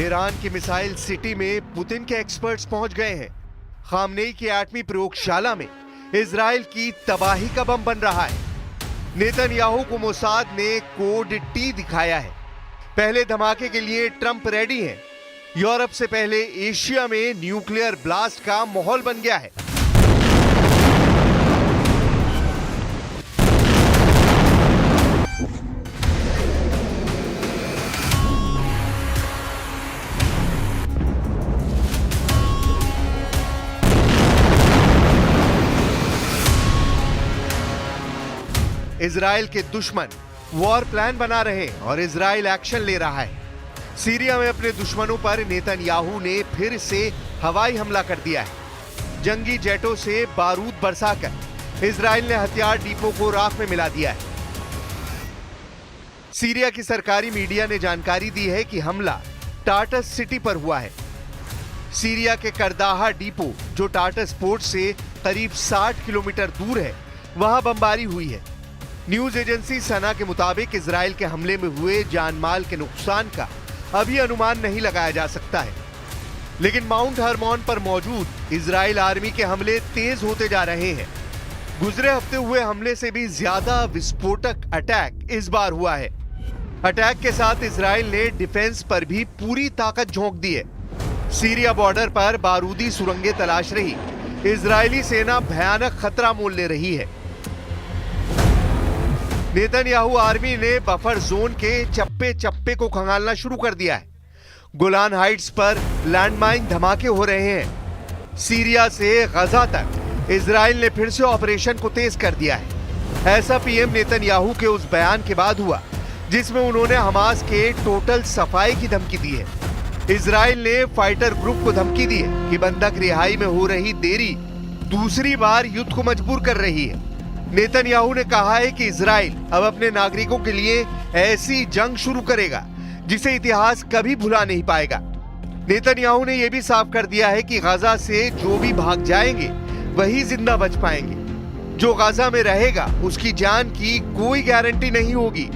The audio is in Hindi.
ईरान की मिसाइल सिटी में पुतिन के एक्सपर्ट्स पहुंच गए हैं। खामनेई की एटमी प्रयोगशाला में इजराइल की तबाही का बम बन रहा है। नेतन्याहू को मोसाद ने कोड टी दिखाया है। पहले धमाके के लिए ट्रंप रेडी हैं। यूरोप से पहले एशिया में न्यूक्लियर ब्लास्ट का माहौल बन गया है। इजराइल के दुश्मन वॉर प्लान बना रहे हैं और इजराइल एक्शन ले रहा है। सीरिया में अपने दुश्मनों पर नेतन्याहू ने फिर से हवाई हमला कर दिया है। जंगी जेटों से बारूद बरसाकर इजराइल ने हथियार डिपो को राख में मिला दिया है। सीरिया की सरकारी मीडिया ने जानकारी दी है कि हमला टार्टस सिटी पर हुआ है। सीरिया के करदाहा डिपो, जो टार्टस पोर्ट से करीब 60 किलोमीटर दूर है, वहां बमबारी हुई है। न्यूज एजेंसी सना के मुताबिक इजराइल के हमले में हुए जानमाल के नुकसान का अभी अनुमान नहीं लगाया जा सकता है, लेकिन माउंट हरमोन पर मौजूद इजराइल आर्मी के हमले तेज होते जा रहे हैं। गुजरे हफ्ते हुए हमले से भी ज्यादा विस्फोटक अटैक इस बार हुआ है। अटैक के साथ इजराइल ने डिफेंस पर भी पूरी ताकत झोंक दी है। सीरिया बॉर्डर पर बारूदी सुरंगें तलाश रही इजरायली सेना भयानक खतरा मोल ले रही है। नेतन्याहू आर्मी ने बफर जोन के चप्पे चप्पे को खंगालना शुरू कर दिया है। गोलान हाइट्स पर लैंडमाइन धमाके हो रहे हैं। सीरिया से गजा तक इजराइल ने फिर से ऑपरेशन को तेज कर दिया है। ऐसा पीएम नेतन्याहू के उस बयान के बाद हुआ जिसमें उन्होंने हमास के टोटल सफाई की धमकी दी है। इजराइल ने फाइटर ग्रुप को धमकी दी है कि बंधक रिहाई में हो रही देरी दूसरी बार युद्ध को मजबूर कर रही है। नेतन्याहू ने कहा है कि इजराइल अब अपने नागरिकों के लिए ऐसी जंग शुरू करेगा जिसे इतिहास कभी भुला नहीं पाएगा। नेतन्याहू ने यह भी साफ कर दिया है कि गाजा से जो भी भाग जाएंगे वही जिंदा बच पाएंगे। जो गाजा में रहेगा उसकी जान की कोई गारंटी नहीं होगी।